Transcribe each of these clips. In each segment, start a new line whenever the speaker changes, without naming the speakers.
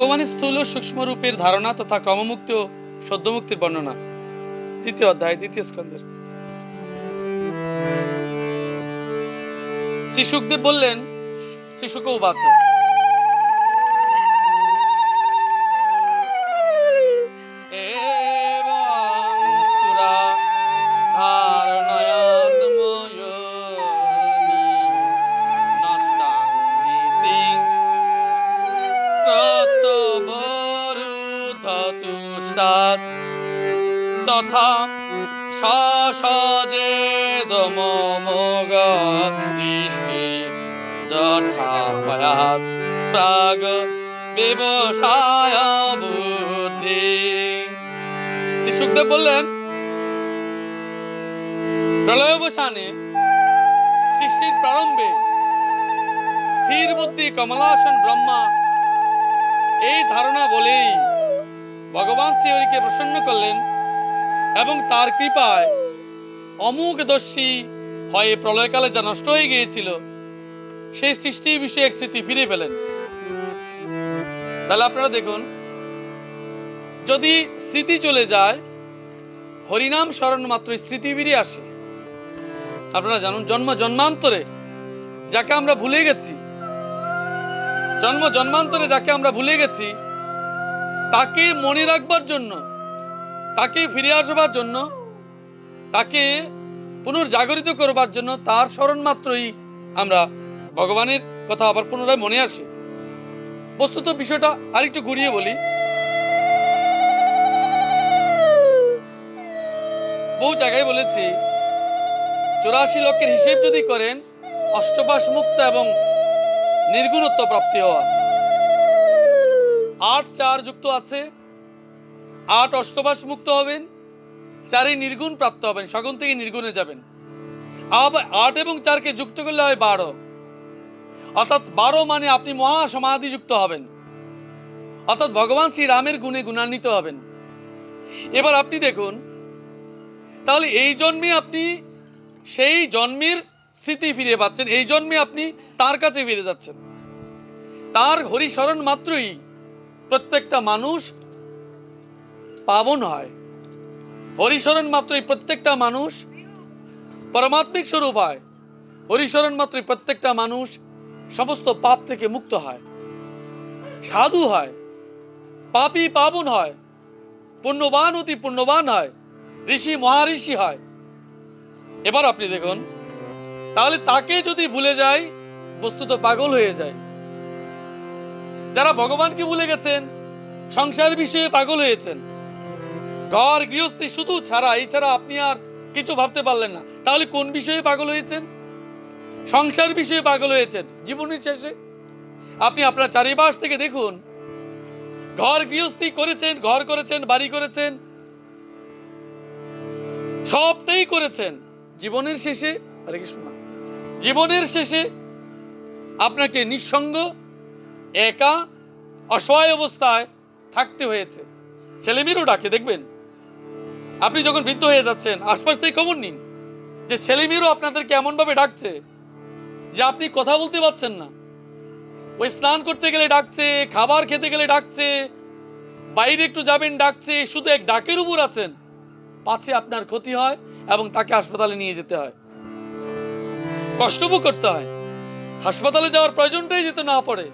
ভগবানের স্থূল ও সূক্ষ্ম রূপের ধারণা তথা ক্রমমুক্তি ও সদ্যমুক্তির বর্ণনা। তৃতীয় অধ্যায়, দ্বিতীয় স্কন্ধের। শ্রী শুকদেব বললেন, শ্রী শুক উবাচ, তথা সসজেদমোগা দৃষ্টি যথাপয়াৎ প্রাগ ব্যবসায় বুদ্ধি। শ্রী শুকদেব বললেন, প্রলয়াবসানে সৃষ্টির প্রারম্ভে স্থির বুদ্ধি কমলাসন ব্রহ্মা এই ধারণা বলেই ভগবান শ্রীহরিকে প্রসন্ন করলেন এবং তার কৃপায় অমোঘদর্শী হয়ে প্রলয়কালে যা নষ্ট হয়ে গিয়েছিল সেই সৃষ্টি বিষয়ক স্মৃতি ফিরে পেলেন। তাহলে আপনারা দেখুন, যদি স্মৃতি চলে যায়, হরিনাম স্মরণ মাত্র স্মৃতি ফিরে আসে। আপনারা জানুন, জন্ম জন্মান্তরে যাকে আমরা ভুলে গেছি, তাকে মনে রাখবার জন্য, তাকে ফিরে আসবার জন্য, তাকে পুনর্জাগরিত করবার জন্য তার স্মরণ মাত্রই আমরা ভগবানের কথা আবার পুনরায় মনে আসে। বস্তুত বিষয়টা আরেকটু ঘুরিয়ে বলি। বহু জায়গায় বলেছি, 84 লক্ষের হিসেব যদি করেন, অষ্টপাশ মুক্ত এবং নির্গুণত্ব প্রাপ্তি হওয়া, 8 4 যুক্ত আছে, 8 অষ্টপাশ মুক্ত হবেন, 4 নির্গুণ প্রাপ্ত হবেন, সগুণ থেকে নির্গুণে যাবেন। আবার 8 এবং 4কে যুক্ত করলে হয় 12, অর্থাৎ 12 মানে আপনি মহা সমাধি যুক্ত হবেন, অর্থাৎ ভগবান শ্রী রামের গুণে গুণান্বিত হবেন। এবার আপনি দেখুন, তাহলে এই জন্মে আপনি সেই জন্মের স্মৃতি ফিরে পাচ্ছেন, এই জন্মে আপনি তার কাছে ফিরে যাচ্ছেন। তার হরিস্মরণ মাত্রই প্রত্যেকটা মানুষ পাবন হয়, হরিস্মরণ মাত্রই প্রত্যেকটা মানুষ পরমাত্মিক স্বরূপ হয়, হরিস্মরণ মাত্রই প্রত্যেকটা মানুষ সমস্ত পাপ থেকে মুক্ত হয়, সাধু হয়, পাপী পাবন হয়, পুণ্যবান অতি পুণ্যবান হয়, ঋষি মহাঋষি হয়। এবার আপনি দেখুন, তাহলে তাকে যদি ভুলে যায়, বস্তুত পাগল হয়ে যায়। যারা ভগবানকে ভুলে গেছেন, সংসার বিষয়ে পাগল হয়েছেন, ঘর গৃহস্থী শুধু ছাড়া, এছাড়া আপনি আর কিছু ভাবতে পারলেন না, তাহলে কোন বিষয়ে পাগল হয়েছেন? সংসার বিষয়ে পাগল হয়েছেন। জীবনের শেষে আপনি আপনার চারিপাশ থেকে দেখুন, ঘর গৃহস্থী করেছেন, ঘর করেছেন, বাড়ি করেছেন, সবটাই করেছেন। জীবনের শেষে, হরে কৃষ্ণ, জীবনের শেষে আপনাকে নিঃসঙ্গ, একা, অসহায় অবস্থায় থাকতে হয়েছে। ছেলেমেয়েরও ডাকে, দেখবেন আপনি যখন বৃদ্ধ হয়ে যাচ্ছেন, আশপাশ থেকে খবর নিন যে ছেলেমেয়েরও আপনাদেরকে এমন ভাবে ডাকছে যে আপনি কথা বলতে পারছেন না। ওই স্নান করতে গেলে ডাকছে, খাবার খেতে গেলে ডাকছে, বাইরে একটু যাবেন ডাকছে, শুধু এক ডাকের উপর আছেন, পাছে আপনার ক্ষতি হয় এবং তাকে হাসপাতালে নিয়ে যেতে হয়, কষ্ট ভোগ করতে হয়। হাসপাতালে যাওয়ার প্রয়োজনটাই যেতে না পড়ে।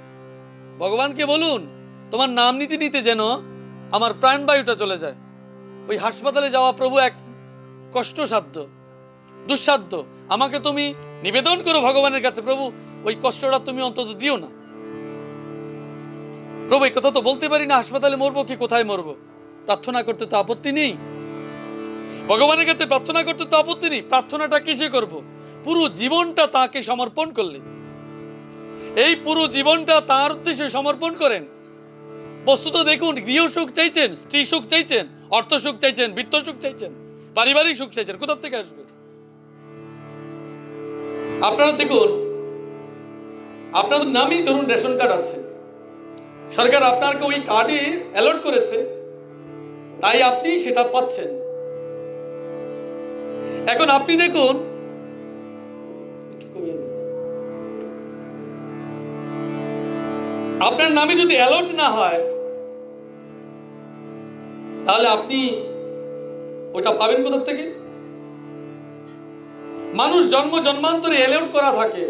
ভগবানকে বলুন, তোমার নাম নিতে নিতে যেন আমার প্রাণবায়ুটা চলে যায়। ওই হাসপাতালে যাওয়া প্রভু এক কষ্টসাধ্য, দুঃসাধ্য। আমাকে তুমি নিবেদন করো ভগবানের কাছে, প্রভু ওই কষ্টটা তুমি অন্তত দিও না। প্রভু এই কথা তো বলতে পারি না, হাসপাতালে মরবো কি কোথায় মরবো। প্রার্থনা করতে তো আপত্তি নেই, ভগবানের কাছে প্রার্থনা করতে তো আপত্তি নেই। প্রার্থনাটা কিসে করব? পুরো জীবনটা তাকে সমর্পণ করলে, এই পুরো জীবনটা তার উদ্দেশ্যে সমর্পণ করেন। বস্তুত দেখুন, গৃহ সুখ চাইছেন, স্ত্রী সুখ চাইছেন, অর্থ সুখ চাইছেন, বৃত্ত সুখ চাইছেন, পারিবারিক সুখ চাইছেন, কোথা থেকে আসবে? আপনারা দেখুন, আপনাদের নামেই ধরুন রেশন কার্ড আছে, সরকার আপনাকে ওই কার্ডে অ্যালট করেছে, তাই আপনি সেটা পাচ্ছেন। এখন আপনি দেখুন, আপনার নামে যদি অ্যালট না হয়, তাহলে আপনি ওটা পাবেন কোথা থেকে? মানুষ জন্ম জন্মান্তরে অ্যালট করা থাকে,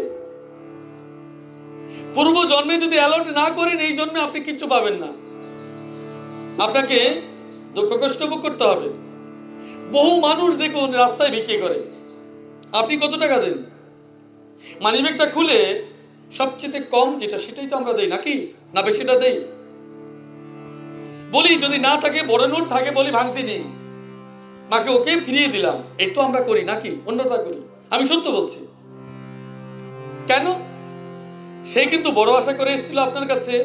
পূর্ব জন্মে যদি অ্যালট না করেন এই জন্মে আপনি কিচ্ছু পাবেন না, আপনাকে দুঃখ কষ্ট ভোগ করতে হবে। বহু মানুষ দেখুন রাস্তায় বিক্রি করে, আপনি কত টাকা দেন? মানিব্যাগটা খুলে সবচেয়ে কম যেটা সেটাই তো আমরা দেই নাকি, না বেশিটা দেই? বলি যদি না থাকে, বড় নোট থাকে, বলি ভাঙতে নেই, মাকে ওকে ফিরিয়ে দিলাম, এই তো আমরা করি নাকি? অন্যটা করি। আমি সত্য বলছি। কেন? সে কিন্তু বড় আশা করে এসেছিল আপনার কাছে,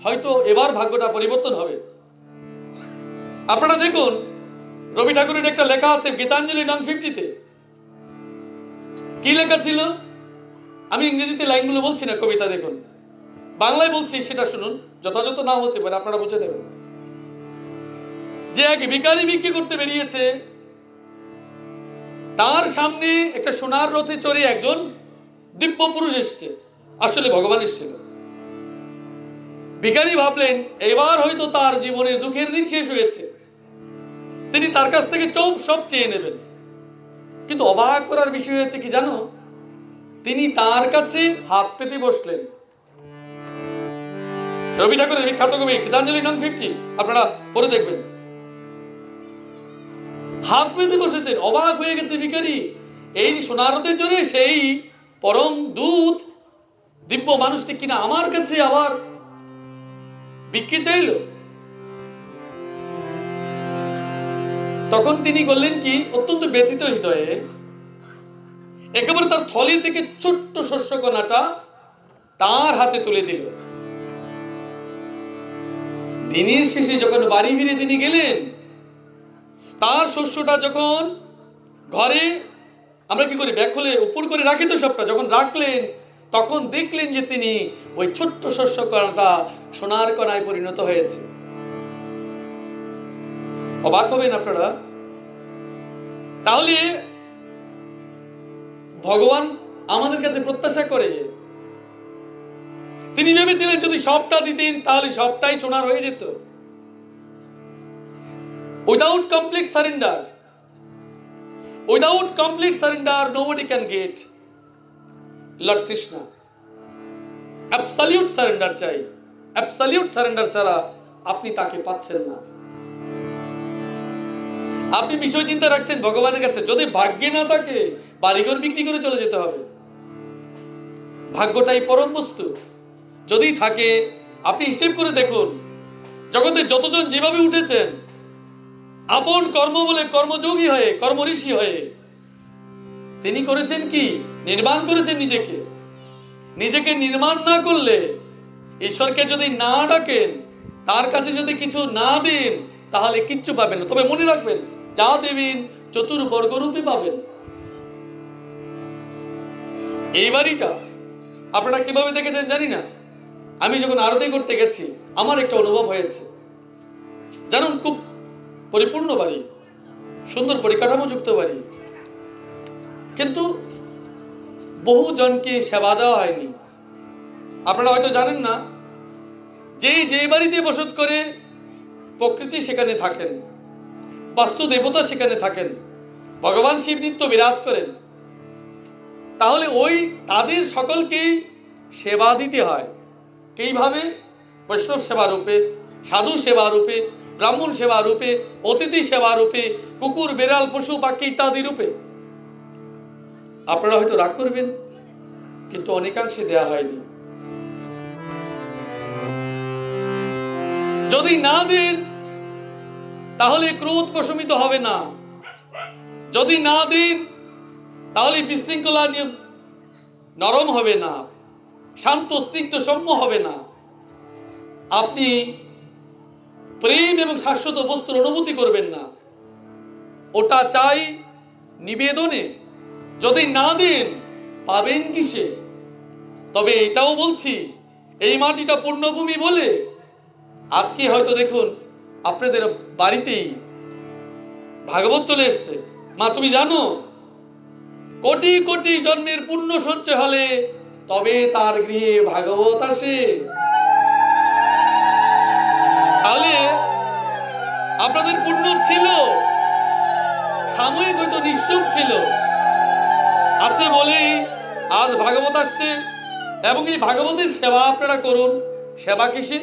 হয়তো এবার ভাগ্যটা পরিবর্তন হবে। আপনারা দেখুন রবি ঠাকুরের একটা লেখা আছে গীতাঞ্জলি নং 50-তে। কি লেখা ছিল? আমি ইংরেজিতে লাইনগুলো বলছি না, কবিতা দেখুন, বাংলায় বলছি, সেটা শুনুন, যথাযথ না হতে পারে, আপনারা বুঝে নেবেন। যে এক ভিখারি বিক্রি করতে বেরিয়েছে, তার সামনে একটা সোনার রথে চড়ে একজন দিব্য পুরুষ এসছে, আসলে ভগবান এসেছিল। ভিখারি ভাবলেন এবার হয়তো তার জীবনের দুঃখের দিন শেষ হয়েছে, তিনি তার কাছ থেকে সব চেয়ে নেবেন। কিন্তু অবাক করার বিষয় হচ্ছে কি জানো? তিনি তার কাছে হাত পেতে বসলেন। রবি ঠাকুরের বিখ্যাত কবি গীতাঞ্জলি নং 50, আপনারা পড়ে দেখবেন। হাত পেতে বসেছেন, অবাক হয়ে গেছে ভিখারি, এই যে সোনার রথে চড়ে সেই পরম দূত দিব্য মানুষটি কিনা আমার কাছে আবার ভিক্ষে চাইল। তখন তিনি বললেন কি, অত্যন্ত ব্যথিত হৃদয়ে একেবারে তার থলি থেকে ছোট্ট শস্যকণাটা তার হাতে তুলে দিল। দিনের শেষে যখন বাড়ি ফিরে তিনি গেলেন, তার শস্যটা যখন ঘরে আমরা কি করি, ব্যাগ খুলে উপর করে রাখি তো সবটা, যখন রাখলেন তখন দেখলেন যে তিনি ওই ছোট্ট শস্যকণাটা সোনার কণায় পরিণত হয়েছে। অবাক হবেন আপনারা। তাহলে ভগবান আমাদের কাছে প্রত্যাশা করে, তিনি ভেবেছিলেন যদি সবটা দিতেন তাহলে সবটাই সোনার হয়ে যেত। Without complete surrender nobody can get Lord Krishna. Absolute surrender চাই, অ্যাবসলিউট সারেন্ডার ছাড়া আপনি তাকে পাচ্ছেন না। আপনি বিষয় চিন্তা রাখছেন ভগবানের কাছে, যদি ভাগ্যে না থাকে বাড়িঘর বিক্রি করে চলে যেতে হবে। ভাগ্যটাই পরম বস্তু। যদি থাকে, আপনি হিসেব করে দেখুন, জগতে যতজন যেভাবে উঠেছেন আপন কর্ম বলে কর্মযোগী হয়ে, কর্মঋষি হয়ে, তিনি করেছেন কি, নির্মাণ করেছেন নিজেকে। নিজেকে নির্মাণ না করলে, ঈশ্বরকে যদি না ডাকেন, তার কাছে যদি কিছু না দেন, তাহলে কিচ্ছু পাবেন না। তবে মনে রাখবেন, যা দেবেন চতুর্বর্গরূপে পাবেন। এই বাড়িটা আপনারা কিভাবে দেখেছেন জানি না, আমি যখন আরতি করতে গেছি আমার একটা অনুভব হয়েছে। জানুন, খুব পরিপূর্ণ বাড়ি, সুন্দর পরিকাঠামো যুক্ত বাড়ি, কিন্তু বহু জনকে সেবা দেওয়া হয়নি। আপনারা হয়তো জানেন না, যে বাড়িতে বসত করে প্রকৃতি সেখানে থাকেন, বাস্তু দেবতা সেখানে থাকেন, ভগবান শিব নিত্য বিরাজ করেন, তাহলে ওই তাদের সকলকেই সেবা দিতে হয়। কিভাবে? বৈষ্ণব সেবা রূপে, সাধু সেবা রূপে, ব্রাহ্মণ সেবা রূপে, অতিথি সেবা রূপে, কুকুর বেড়াল পশু পাখি ইত্যাদি রূপে। আপনারা হয়তো রাগ করবেন, কিন্তু অনেকাংশে দেয়া হয়নি। যদি না দেন তাহলে ক্রোধ প্রশমিত হবে না, যদি না দেন তাহলে বিশৃঙ্খলা নরম হবে না, শান্ত স্নিগ্ধ সৌম্য হবে না, আপনি প্রেম এবং শাশ্বত বস্তুর অনুভূতি করবেন না। ওটা চাই নিবেদনে, যদি না দেন পাবেন কিসে? তবে এটাও বলছি, এই মাটিটা পুণ্যভূমি বলে আজকে হয়তো দেখুন আপনাদের বাড়িতেই ভাগবত চলে এসছে। মা তুমি জানো, কোটি কোটি জন্মের পুণ্য সঞ্চয় হলে তবে তার গৃহে ভাগবত আসে। তাহলে আপনাদের পুণ্য ছিল, সাময়িক হয়তো নিশ্চুপ ছিল, আছে বলেই আজ ভাগবত আসছে। এবং এই ভাগবতের সেবা আপনারা করুন। সেবা কিসে?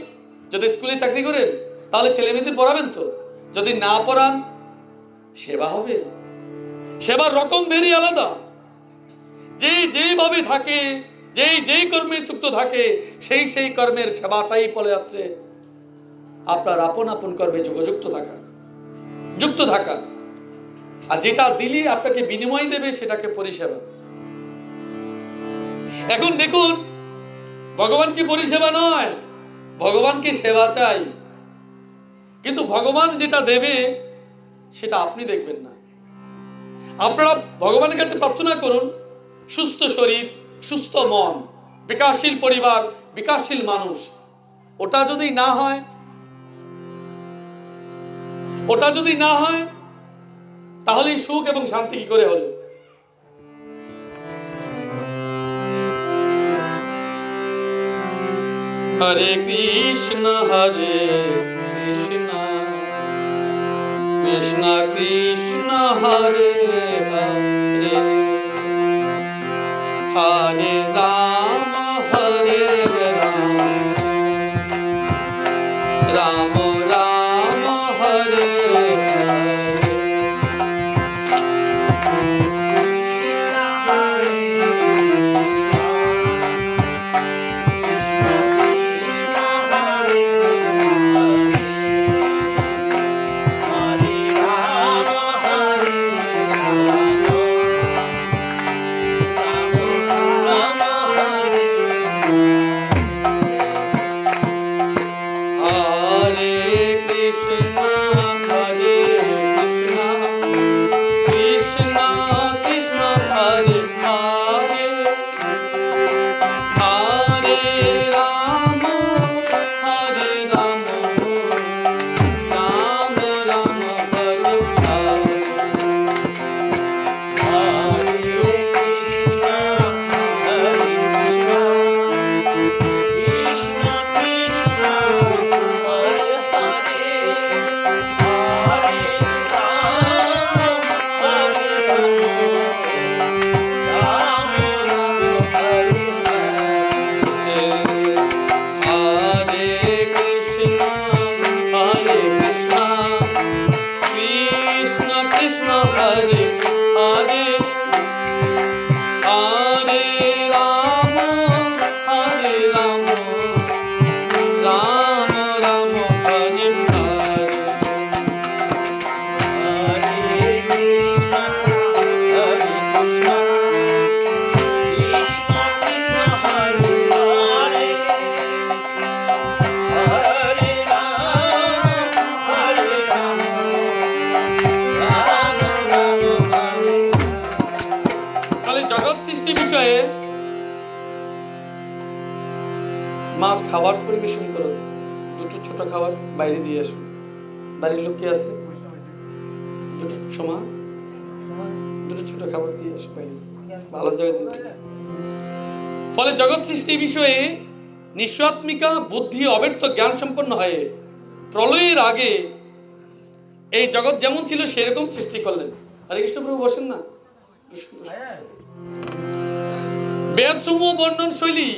যদি স্কুলে চাকরি করেন তাহলে ছেলে মেয়েদের পড়াবেন তো, যদি না পড়ান সেবা হবে। সেবার রকম ভেরি আলাদা। যে যেভাবে থাকে, যেই কর্মে যুক্ত থাকে, সেই কর্মের সেবাটাই বলে যাচ্ছে আপনার আপন আপন কর্মে যুক্ত থাকা। আর যেটা দিলে আপনাকে বিনিময় দেবে সেটাকে পরিষেবা। এখন দেখুন, ভগবানকে পরিষেবা নয়, ভগবানকে সেবা চাই, কিন্তু ভগবান যেটা দেবে সেটা আপনি দেখবেন না। আপনারা ভগবানের কাছে প্রার্থনা করুন সুস্থ শরীর, সুস্থ মন, বিকাশশীল পরিবার, বিকাশশীল মানুষ। ওটা যদি না হয় তাহলে সুখ এবং শান্তি কি করে হলো? হরে কৃষ্ণ কৃষ্ণ কৃষ্ণ হরে হরে, হরে রাম রাম রাম হরে হরে। মা খাবার পরিবেশন করো, দুটো ছোট খাবার বাইরে দিয়ে আসো। বাড়ির লোক কে আছে? দুটো সমা দুটো ছোট খাবার দিয়ে আসো বাইরে, ভালো জায়গায় দিয়ে। ফলে জগৎ সৃষ্টি বিষয়ে নিঃস্বাত্মিকা বুদ্ধি অব্যর্থ জ্ঞান সম্পন্ন হয়ে প্রলয়ের আগে এই জগৎ যেমন ছিল সেরকম সৃষ্টি করলেন। হরে কৃষ্ণ প্রভু বসেন না। বেদ সমূহ বর্ণন শৈলী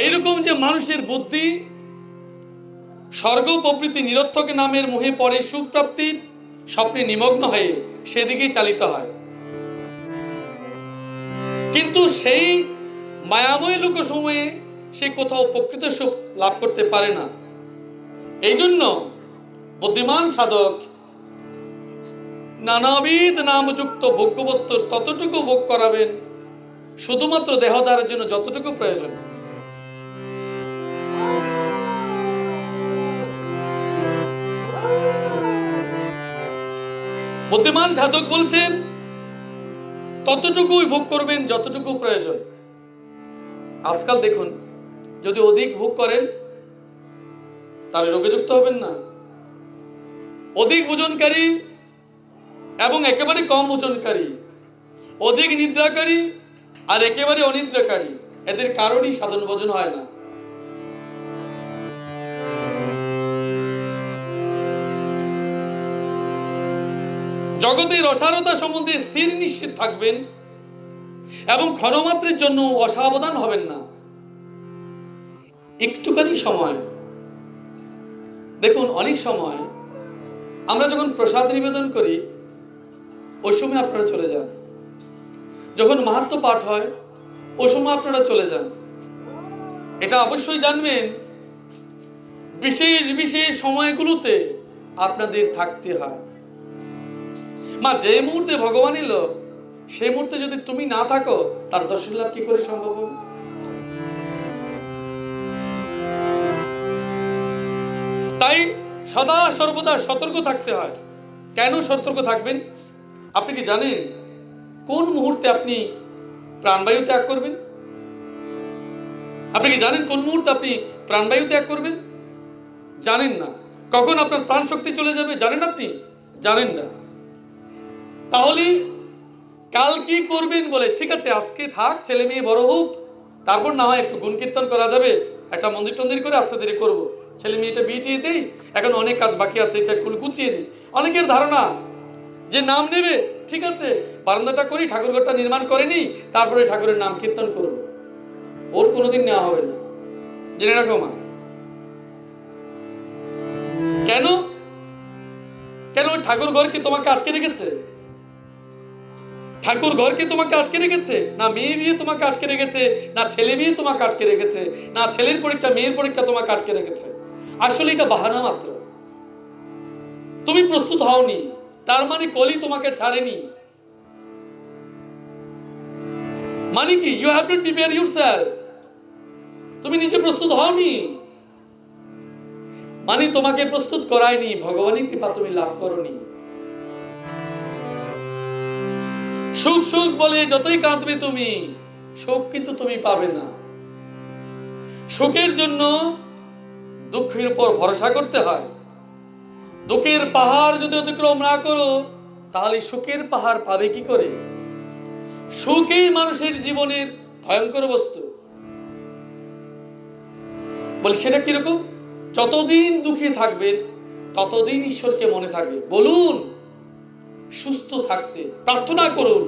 এইরকম যে মানুষের বুদ্ধি স্বর্গ প্রভৃতি নিরর্থক নামের মোহে পড়ে সুখ প্রাপ্তির স্বপ্নে নিমগ্ন হয়ে সেদিকেই চালিত হয়, কিন্তু সেই মায়াময় লোক সময়ে সে কোথাও প্রকৃত সুখ লাভ করতে পারে না। এই জন্য বুদ্ধিমান সাধক নানাবিধ নামযুক্ত ভোগ্যবস্তুর ততটুকু ভোগ করাবেন শুধুমাত্র দেহধারের জন্য যতটুকু প্রয়োজন। বুদ্ধিমান সাধক বলছেন ততটুকুই ভোগ করবেন যতটুকু প্রয়োজন। আজকাল দেখুন, যদি অধিক ভোগ করেন তাহলে রোগে যুক্ত হবেন না। অধিক ভোজনকারী এবং একেবারে কম ভোজনকারী, অধিক নিদ্রাকারী আর একেবারে অনিদ্রাকারী, এদের কারোরই সাধন ভোজন হয় না। জগতের অসারতা সম্বন্ধে স্থির নিশ্চিত থাকবেন এবং ক্ষণমাত্রের জন্য অসাবধান হবেন না। একটুখানি সময় দেখুন, অনেক সময় আমরা যখন প্রসাদ নিবেদন করি ওই সময় আপনারা চলে যান, যখন মাহাত্ম্য পাঠ হয় ওই সময় আপনারা চলে যান। এটা অবশ্যই জানবেন, বিশেষ বিশেষ সময়গুলোতে আপনাদের থাকতে হয়। মা, যে মুহূর্তে ভগবান এলো সেই মুহূর্তে যদি তুমি না থাকো তার দর্শন লাভ কি করে সম্ভব হবে? তাই সদা সর্বদা সতর্ক থাকতে হয়। কেন সতর্ক থাকবেন? আপনি কি জানেন কোন মুহূর্তে আপনি প্রাণবায়ু ত্যাগ করবেন? আপনি কি জানেন কোন মুহূর্তে আপনি প্রাণবায়ু ত্যাগ করবেন? জানেন না। কখন আপনার প্রাণ শক্তি চলে যাবে জানেন আপনি? জানেন না। তাহলে কাল কি করবেন বলে, ঠিক আছে আজকে থাক, ছেলে মেয়ে বড় হোক, তারপর না হয় একটু গুণ কীর্তন করা যাবে, একটা মন্দির টন্দির করে আস্তে ধীরে করবো, ছেলে মেয়েটা বিয়ে টিয়ে দেই, এখন অনেক কাজ বাকি আছে, এটা গুছিয়ে দিই। অনেকের ধারণা যে নাম নেবে, ঠিক আছে বারান্দাটা করি, ঠাকুরঘরটা নির্মাণ করেনি, তারপরে ঠাকুরের নাম কীর্তন করবো। ওর কোনোদিন নেওয়া হবে না, জেনে রাখো মা। কেন? কেন ঠাকুর ঘর কি তোমাকে আটকে রেখেছে? ঠাকুর ঘর কি তোমাকে আটকে রেখেছে? না মেয়ে বিয়ে তোমাকে আটকে রেখেছে, না ছেলে বিয়ে তোমাকে আটকে রেখেছে, না ছেলের পরীক্ষা মেয়ের পরীক্ষা তোমাকে আটকে রেখেছে। আসলে এটা বাহানা মাত্র। তুমি প্রস্তুত হওনি, তার মানে কলি তোমাকে ছাড়েনি। মানে কি? You have to prepare yourself. তুমি নিজে প্রস্তুত হওনি, মানে তোমাকে প্রস্তুত করায়নি, ভগবানের কৃপা তুমি লাভ করনি। সুখ সুখ বলে যতই কাঁদবে তুমি, সুখ কিন্তু তুমি পাবে না। সুখের জন্য দুঃখের উপর ভরসা করতে হয়। দুঃখের পাহাড় যদি অতিক্রম না করো তাহলে সুখের পাহাড় পাবে কি করে? সুখই মানুষের জীবনের ভয়ঙ্কর বস্তু। বলি সেটা কিরকম? যতদিন দুঃখে থাকবেন ততদিন ঈশ্বরকে মনে থাকবে। বলুন সুস্থ থাকতে, প্রার্থনা করুন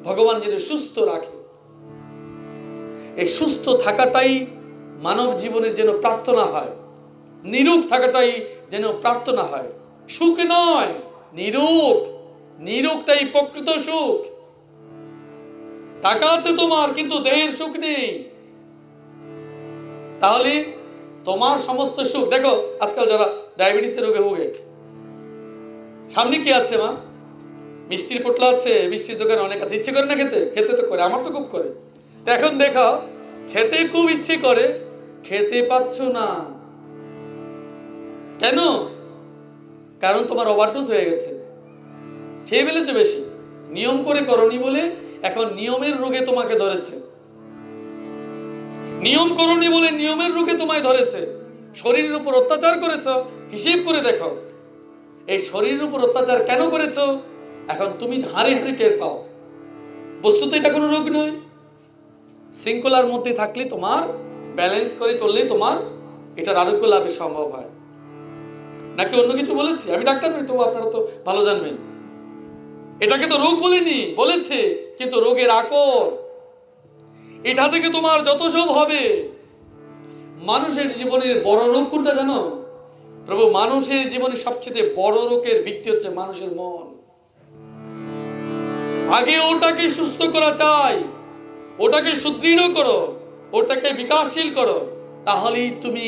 ভগবান যেন সুস্থ রাখে। এই সুস্থ থাকাটাই মানব জীবনের যেন প্রার্থনা হয়, নিরোগ থাকাটাই যেন প্রার্থনা হয়। সুখ নয়, নিরোগ। নিরোগটাই প্রকৃত সুখ। টাকা আছে তোমার কিন্তু দেহের সুখ নেই, তাহলে তোমার সমস্ত সুখ। দেখো আজকাল যারা ডায়াবেটিসের রোগে ভোগে, সামনে কি আছে মা? মিষ্টির পোটলা আছে, মিষ্টির দোকানে অনেক আছে, ইচ্ছে করে না খেতে? খেতে তো করে, আমার তো খুব করে। এখন দেখো খেতে খুব ইচ্ছে করে, খেতে পাচ্ছ না কেন? কারণ তোমার ওভারডোজ হয়ে গেছে, খেয়ে ফেলেছো বেশি, নিয়ম করে করনি বলে এখন নিয়মের রোগে তোমাকে ধরেছে। নিয়ম করনি বলে নিয়মের রোগে তোমায় ধরেছে। শরীরের উপর অত্যাচার করেছো, হিসেব করে দেখো এই শরীরের উপর অত্যাচার কেন করেছো এখন তুমি হাড়ে হাড়ে টের পাও। বস্তুত এটা কোনো রোগ নয়। শৃঙ্খলার মধ্যে থাকলে, তোমার ব্যালেন্স করে চললেই তোমার এটার আরোগ্য লাভের সম্ভব হয়। নাকি অন্য কিছু বলেছি? আমি ডাক্তার নই, তবু আপনারা তো ভালো জানবেন। এটাকে তো রোগ বলেনি, বলেছে কিন্তু রোগের আকর। এটা থেকে তোমার যত সব হবে। মানুষের জীবনের বড় রোগ কোনটা জানো প্রভু? মানুষের জীবনে সবচেয়ে বড় রোগের ভিত্তি হচ্ছে মানুষের মন। আগে ওটাকে সুস্থ করা চাই, ওটাকে সুদৃঢ় করো, ওটাকে বিকাশশীল করো, তাহলেই তুমি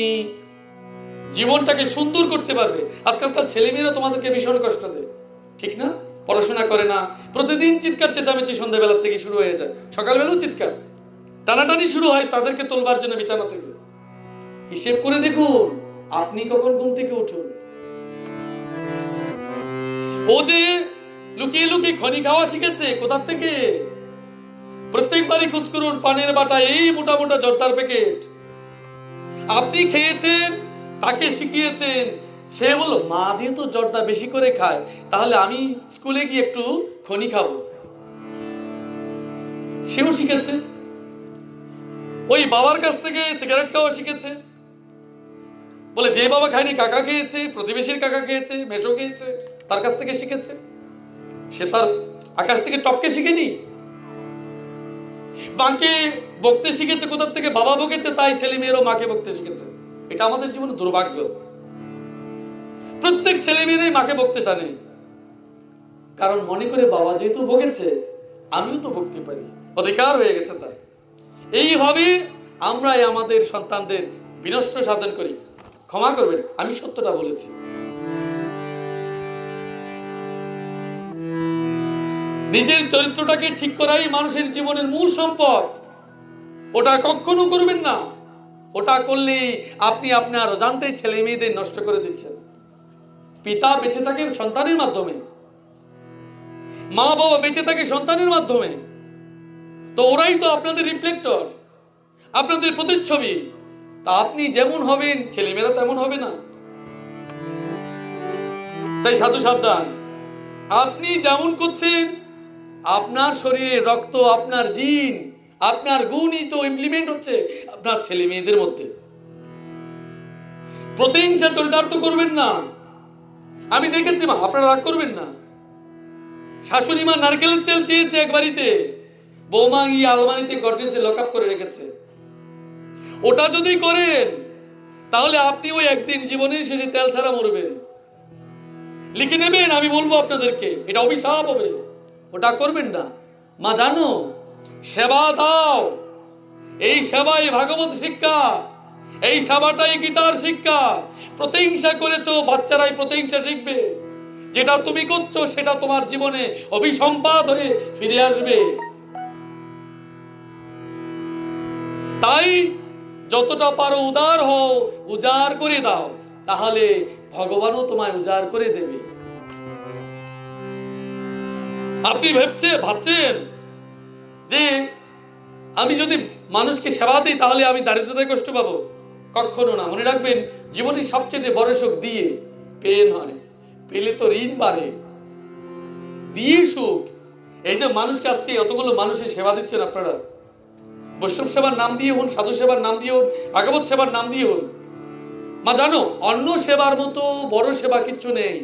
জীবনটাকে সুন্দর করতে পারবে। আজকালকার ছেলেমেয়েরা তোমাদেরকে ভীষণ কষ্ট দেয়, ঠিক না? পড়াশোনা করে না, প্রতিদিন চিৎকার চেঁচামেচি সন্ধ্যাবেলা থেকে শুরু হয়ে যায়, সকালবেলাও চিৎকার, টানাটানি শুরু হয় তাদেরকে তোলবার জন্য বিছানা থেকে। হিসেব করে দেখুন আপনি কখন ঘুম থেকে উঠুন। ও যে লুকিয়ে লুকিয়ে খনি খাওয়া শিখেছে কোথার থেকে? প্রত্যেকবারই খোঁজ করুন পানের বাটা এই মোটা মোটা জর্দার প্যাকেট। আপনি খেয়েছেন, তাকে শিখিয়েছেন, সে বলল মা যেহেতু জর্দা বেশি করে খায় তাহলে আমি স্কুলে গিয়ে একটু খনি খাবো। সেও শিখেছে, ওই বাবার কাছ থেকে সিগারেট খাওয়া শিখেছে। বলে যে বাবা খায়নি কাকা খেয়েছে, প্রতিবেশীর কাকা খেয়েছে, মেসো খেয়েছে, তার কাছ থেকে শিখেছে। সে তার আকাশ থেকে টপকে শিখেনি, মাকে বকতে শিখেছে কোথা থেকে, বাবা বকেছে, তাই ছেলে মেয়েরও মাকে বকতে শিখেছে। এটা আমাদের জীবনে দুর্ভাগ্য। প্রত্যেক ছেলে মেয়েরাই মাকে বকতে জানে, কারণ মনে করে বাবা যেহেতু বকেছে আমিও তো বকতে পারি, অধিকার হয়ে গেছে তার। এইভাবে আমরাই আমাদের সন্তানদের বিনষ্ট সাধন করি। ক্ষমা করবেন, আমি সত্যটা বলেছি। নিজের চরিত্রটাকে ঠিক করাই মানুষের জীবনের মূল সম্পদ। ওটা কখনো করবেন না। ওটা করলে আপনি আপনার অজান্তেই ছেলে মেয়েদের নষ্ট করে দিচ্ছেন। পিতা বেঁচে থাকে সন্তানের মাধ্যমে, মা বাবা বেঁচে থাকে সন্তানের মাধ্যমে, তো ওরাই তো আপনাদের রিফ্লেক্টর, আপনাদের প্রতিচ্ছবি। তা আপনি যেমন হবেন ছেলেমেয়েরা তেমন হবে না। তাই সাধু সাবধান, আপনি যেমন করছেন আপনার শরীরে রক্ত, আপনার জিন, আপনার গুণই তো ইমপ্লিমেন্ট হচ্ছে আপনার ছেলে মেয়েদের মধ্যে। প্রতিহিংসা চরিতার্থ করবেন না। আমি দেখেছি মা, আপনারা রাগ করবেন না, শাশুড়ি মা নারকেলের তেল চেয়েছে এক বাড়িতে, বৌমা গিয়ে আলমারিতে গডরেজে লক আপ করে রেখেছে। ওটা যদি করেন তাহলে আপনি ওই একদিন জীবনের শেষে তেল ছাড়া মরবেন। লিখে নেবেন, আমি বলবো আপনাদেরকে, এটা অভিশাপ হবে। ওটা করবেন না। মা জানো, সেবা দাও, এই সেবাই ভাগবত শিক্ষা, এই সেবাটাই গীতার শিক্ষা। প্রতিহিংসা করেছো, বাচ্চারাই প্রতিহিংসা শিখবে। যেটা তুমি করছো সেটা তোমার জীবনে অভিসম্পাত হয়ে ফিরে আসবে। তাই যতটা পারো উদার হও, উজাড় করে দাও, তাহলে ভগবানও তোমায় উজাড় করে দেবে। আপনি ভাবছেন যে আমি যদি মানুষকে সেবা দিই তাহলে আমি দারিদ্রতায় কষ্ট পাবো? কখনো না। মনে রাখবেন, জীবনের সবচেয়ে বড় সুখ দিয়ে, পেয়ে নয়। পেলে তো ঋণ বাড়ে, দিয়ে সুখ। এই যে মানুষকে আজকে এতগুলো মানুষের সেবা দিচ্ছেন আপনারা, বৈষ্ণব সেবার নাম দিয়ে হন, সাধু সেবার নাম দিয়ে হন, ভাগবত সেবার নাম দিয়ে হন, মা জানো অন্ন সেবার মতো বড় সেবা কিচ্ছু নেই।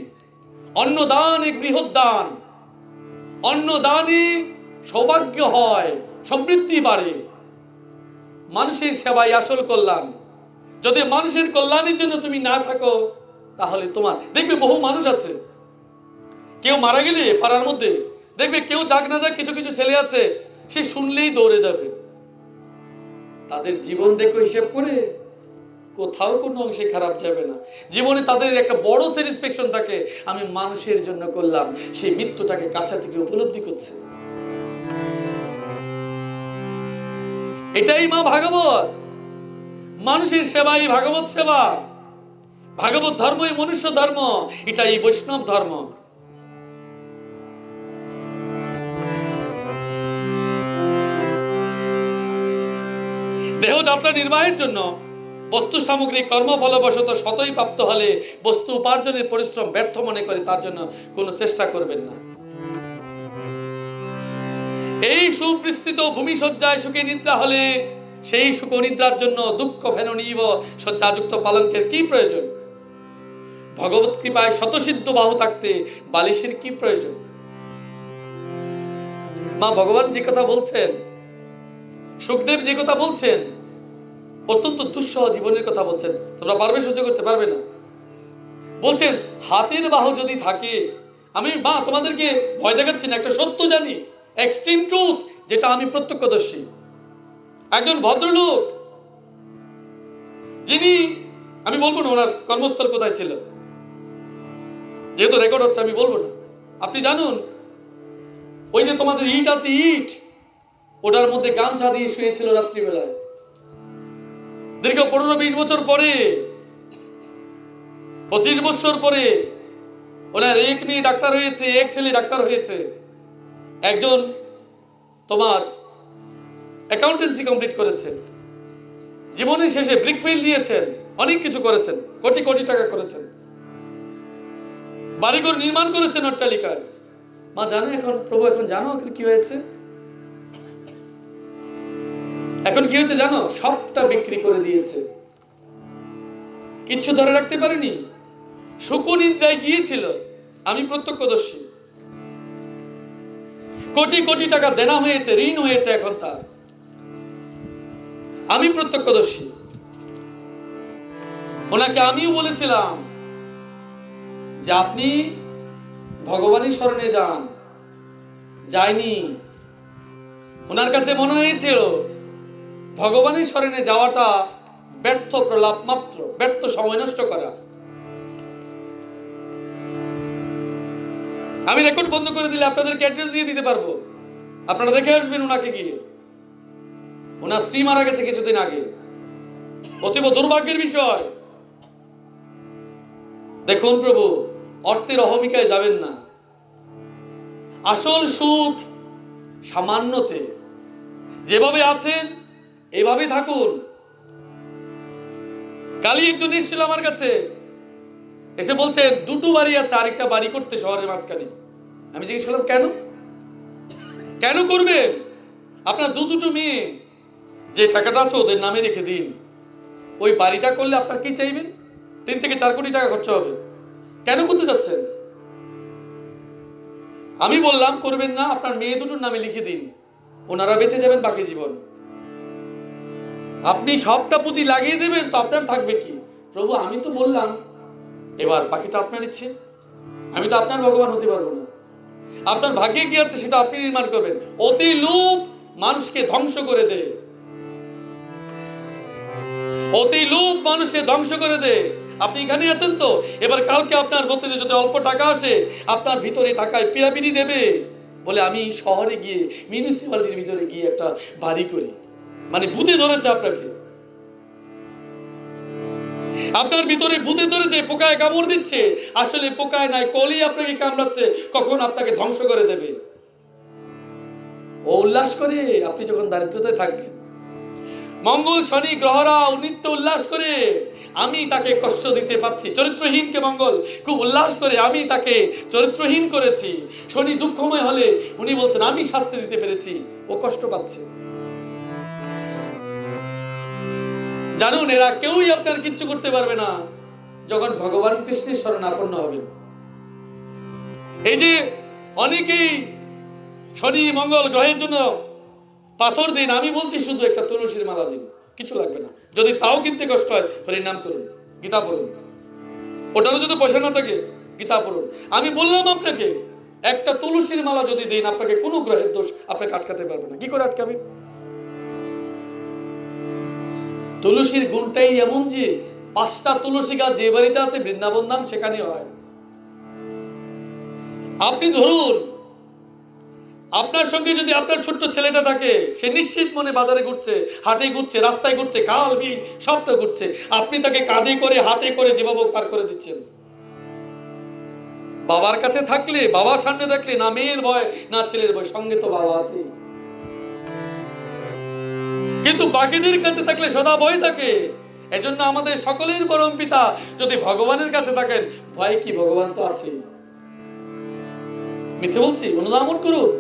অন্নদান এক বৃহৎ দান। অন্নদানে সৌভাগ্য হয়, সমৃদ্ধি বাড়ে। মানুষের সেবাই আসল কল্যাণ। যদি মানুষের কল্যাণের জন্য তুমি না থাকো তাহলে তোমার, দেখবে বহু মানুষ আছে, কেউ মারা গেলে পাড়ার মধ্যে দেখবে, কেউ যাক না যাক কিছু কিছু ছেলে আছে, সে শুনলেই দৌড়ে যাবে। তাদের জীবন দেখো হিসেব করে, কোথাও কোনো অংশে খারাপ যাবে না। জীবনে তাদের একটা বড় স্যাটিসফ্যাকশন থাকে, আমি মানুষের জন্য করলাম। সেই মৃত্যুটাকে কাছে থেকে উপলব্ধি করছে। এটাই মা ভাগবত। মানুষের সেবাই ভাগবত সেবা। ভাগবত ধর্মই মনুষ্য ধর্ম, এটাই বৈষ্ণব ধর্ম। দেহযাত্রা নির্বাহের জন্য বস্তু সামগ্রী কর্মফলবশত শতই প্রাপ্ত হলে বস্তু উপার্জনের পরিশ্রম ব্যর্থ মনে করে তার জন্য কোনো চেষ্টা করবেন না। এই সুবিস্তৃত ভূমিসজ্জায় সুখে নিদ্রা হলে সেই সুখ নিদ্রার জন্য দুঃখ ফেননীব শয্যাযুক্ত পালঙ্কের কি প্রয়োজন? ভগবত কৃপায় শতসিদ্ধ বাহু থাকতে বালিশের কি প্রয়োজন? মা ভগবান যে কথা বলছেন, সুখদেব যে কথা বলছেন, অত্যন্ত দুঃসহ জীবনের কথা বলছেন। তোমরা পারবে, সহ্য করতে পারবে না? বলছেন হাতের বাহু যদি থাকে, আমি মা তোমাদেরকে ভয় দেখাচ্ছি না, একটা সত্য জানি, এক্সট্রিম ট্রুথ, যেটা আমি প্রত্যক্ষদর্শী। একজন ভদ্রলোক, যিনি, আমি বলবো না ওনার কর্মস্থল কোথায় ছিল, যেহেতু রেকর্ড হচ্ছে আমি বলবো না। আপনি জানুন, ওই যে তোমাদের ইট আছে, ইট, ওটার মধ্যে গামছা দিয়ে শুয়েছিল রাত্রিবেলায়। দীর্ঘ 15-20 বছর পরে, 25 বছর পরে ওনার এক মেয়ে ডাক্তার হয়েছে, এক ছেলে ডাক্তার হয়েছে। একজন তোমার অ্যাকাউন্টেন্সি কমপ্লিট করেছেন, জীবনের শেষে ব্রিক ফেল দিয়েছেন, অনেক কিছু করেছেন, কোটি কোটি টাকা করেছেন, বাড়িঘর নির্মাণ করেছেন অট্টালিকায়। মা জানো এখন, প্রভু এখন জানো কি হয়েছে? এখন কি হয়েছে জানো? সবটা বিক্রি করে দিয়েছে, কিচ্ছু ধরে রাখতে পারেনি। সুখ নিদ্রায় গিয়েছিল, আমি প্রত্যক্ষদর্শী। কোটি কোটি টাকা দেনা হয়েছে, ঋণ হয়েছে এখন তার। আমি প্রত্যক্ষদর্শী। ওনাকে আমিও বলেছিলাম যে আপনি ভগবানের শরণে যান, যায়নি। ওনার কাছে মনে হয়েছিল ভগবানের শরণে যাওয়াটা ব্যর্থ প্রলাপ মাত্র, ব্যর্থ সময় নষ্ট করা। আমি রেকর্ড বন্ধ করে দিলে আপনাদেরকে অ্যাড্রেস দিয়ে দিতে পারবো, আপনারা দেখে আসবেন ওনাকে গিয়ে। ওনার স্ত্রী মারা গেছে কিছুদিন আগে, অতীব দুর্ভাগ্যের বিষয়। দেখুন প্রভু, অর্থের অহমিকায় যাবেন না। আসল সুখ সামান্যতে। যেভাবে আছেন এভাবে থাকুন। কালই একজন এসেছিল আমার কাছে, এসে বলছে দুটো বাড়ি আছে, আরেকটা বাড়ি করতে শহরের মাঝখানে। আমি জিজ্ঞেস করলাম কেন? কেন করবেন? আপনার দুটো মেয়ে, যে টাকাটা আছে ওদের নামে রেখে দিন। ওই বাড়িটা করলে আপনার কি চাইবেন? 3 থেকে 4 কোটি টাকা খরচ হবে। কেন করতে যাচ্ছেন? আমি বললাম করবেন না, আপনার মেয়ে দুটোর নামে লিখে দিন, ওনারা বেঁচে যাবেন বাকি জীবন। আপনি সবটা পুঁজি লাগিয়ে দেবেন তো আপনার থাকবে কি? প্রভু আমি তো বললাম, এবার বাকিটা আপনার ইচ্ছে। আমি তো আপনার ভগবান হতে পারবো না। আপনার ভাগ্যে কি আছে সেটা আপনি নির্মাণ করবেন। অতি লোভ মানুষকে ধ্বংস করে দেয়। অতি লোভ মানুষকে ধ্বংস করে দেয়। আপনি এখানে আছেন তো, এবার কালকে আপনার বোতলে যদি অল্প টাকা আসে, আপনার ভিতরে টাকায় পিরাপিরি দেবে বলে আমি শহরে গিয়ে মিউনিসিপ্যালিটির ভিতরে গিয়ে একটা বাড়ি করি। মানে ভূতে ধরেছে আপনাকে, আপনার ভিতরে ভূতে ধরেছে, পোকায় কামড় দিচ্ছে। আসলে পোকায় নাই, কলি আপনাকে কামড়াচ্ছে, কখন আপনাকে ধ্বংস করে দেবে। ও উল্লাস করে আপনি যখন দারিদ্রতায় থাকবেন। মঙ্গল শনি গ্রহরা নিত্য উল্লাস করে, আমি তাকে কষ্ট দিতে পারছি। চরিত্রহীনকে মঙ্গল খুব উল্লাস করে, আমি তাকে চরিত্রহীন করেছি। শনি দুঃখময় হলে উনি বলছেন আমি শাস্তি দিতে পেরেছি, ও কষ্ট পাচ্ছে। জানুন এরা কেউই আপনার কিচ্ছু করতে পারবে না যখন ভগবান কৃষ্ণের শরণাপন্ন হবেন। এই যে অনেকেই শনি মঙ্গল গ্রহের জন্য পাথর দিন, আমি বলছি শুধু একটা তুলসীর মালা দিন, কিছু লাগবে না। যদি তাও কিনতে কষ্ট হয় হরির নাম করুন, গীতা পড়ুন। ওটারও যদি পয়সা না থাকে গীতা পড়ুন। আমি বললাম আপনাকে একটা তুলসীর মালা যদি দিন, আপনাকে কোনো গ্রহের দোষ আপনাকে আটকাতে পারবে না। কি করে আটকাবে? তুলসীর গুণটাই এমন যে 5টা তুলসী গাছ যে বাড়িতে আছে বৃন্দাবন নাম সেখানে হয়। আপনি ধরুন আপনার সঙ্গে যদি আপনার ছোট্ট ছেলেটা থাকে, সে নিশ্চিত মনে বাজারে ঘুরছে, হাটে ঘুরছে, রাস্তায় ঘুরছে, খাল বিল সবটা ঘুরছে, আপনি তাকে কাঁধে করে হাতে করে যেভাবে পার করে দিচ্ছেন। বাবার কাছে থাকলে, বাবার সামনে দেখলে না মেয়ের ভয় না ছেলের ভয়, সঙ্গে তো বাবা আছে। কিন্তু বাকিদের কাছে থাকলে সদা ভয় থাকে। এজন্য আমাদের সকলের পরম পিতা যদি ভগবানের কাছে থাকেন, ভয় কি? ভগবান তো আছে। মিথ্যে বলছি? অনুধাবন করুন।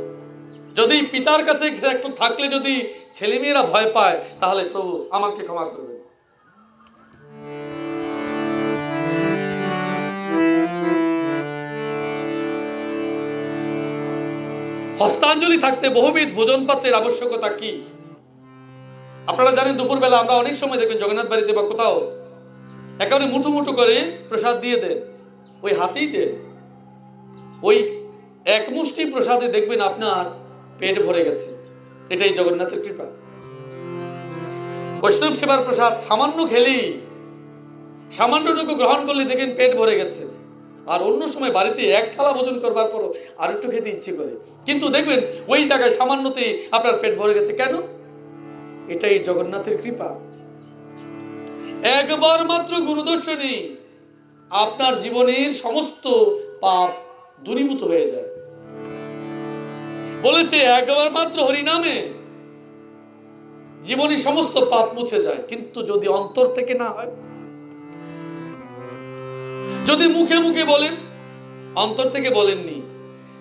যদি পিতার কাছে একটু থাকলে যদি ছেলেমেয়েরা ভয় পায়, তাহলে প্রভু আমাকে ক্ষমা করবেন। হস্তাঞ্জলি থাকতে বহুবিধ ভোজন পাত্রের আবশ্যকতা কি? আপনারা জানেন দুপুরবেলা আমরা অনেক সময় দেখবেন জগন্নাথ বাড়িতে বা কোথাও একেবারে মুঠো মুঠো করে প্রসাদ দিয়ে দেন, ওই হাতেই দেন। ওই এক মুষ্টি প্রসাদে দেখবেন আপনার পেট ভরে গেছে। এটাই জগন্নাথের কৃপা। বৈষ্ণব সেবার প্রসাদ সামান্য খেলেই, সামান্যটুকু গ্রহণ করলে দেখেন পেট ভরে গেছে। আর অন্য সময় বাড়িতে এক থালা ভোজন করবার পরও আর একটু খেতে ইচ্ছে করে, কিন্তু দেখবেন ওই জায়গায় সামান্যতেই আপনার পেট ভরে গেছে। কেন? এটাই জগন্নাথের কৃপা। একবার মাত্র গুরুদর্শনে আপনার জীবনের সমস্ত পাপ দূরীভূত হয়ে যায়। বলেছে একবার মাত্র হরিনামে জীবনের সমস্ত পাপ মুছে যায়। কিন্তু যদি অন্তর থেকে না হয়, যদি মুখে মুখে বলেন, অন্তর থেকে বলেননি,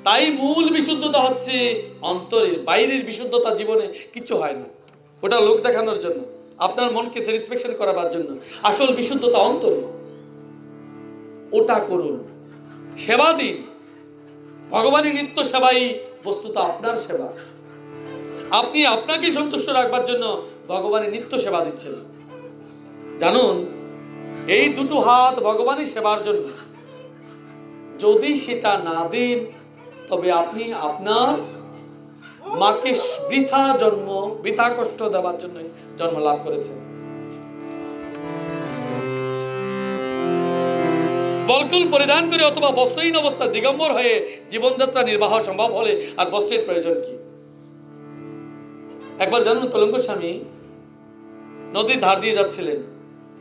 তাই মূল বিশুদ্ধতা হচ্ছে অন্তরের। বাইরের বিশুদ্ধতা জীবনে কিছু হয় না, ওটা লোক দেখানোর জন্য, আপনার মনকে স্যাটিসফ্যাকশন করাবার জন্য। আসল বিশুদ্ধতা অন্তরে, ওটা করুন। সেবা দিন, ভগবানের নিত্য সেবাই বস্তুত আপনার সেবা। আপনি আপনাকে সন্তুষ্ট রাখবার জন্য ভগবানের নিত্য সেবা দিচ্ছেন। জানুন, এই দুটো হাত ভগবানের সেবার জন্য। যদি সেটা না দেন, তবে আপনি আপনার মাকে বৃথা কষ্ট দেওয়ার জন্য জন্ম লাভ করেছেন। বলকুল পরিধান করে অথবা বস্ত্রহীন অবস্থা দিগম্বর হয়ে জীবনযাত্রা নির্বাহ সম্ভব হলে আর বস্ত্রের প্রয়োজন কি? একবার জানুন, কলঙ্ক স্বামী নদীর ধার দিয়ে যাচ্ছিলেন।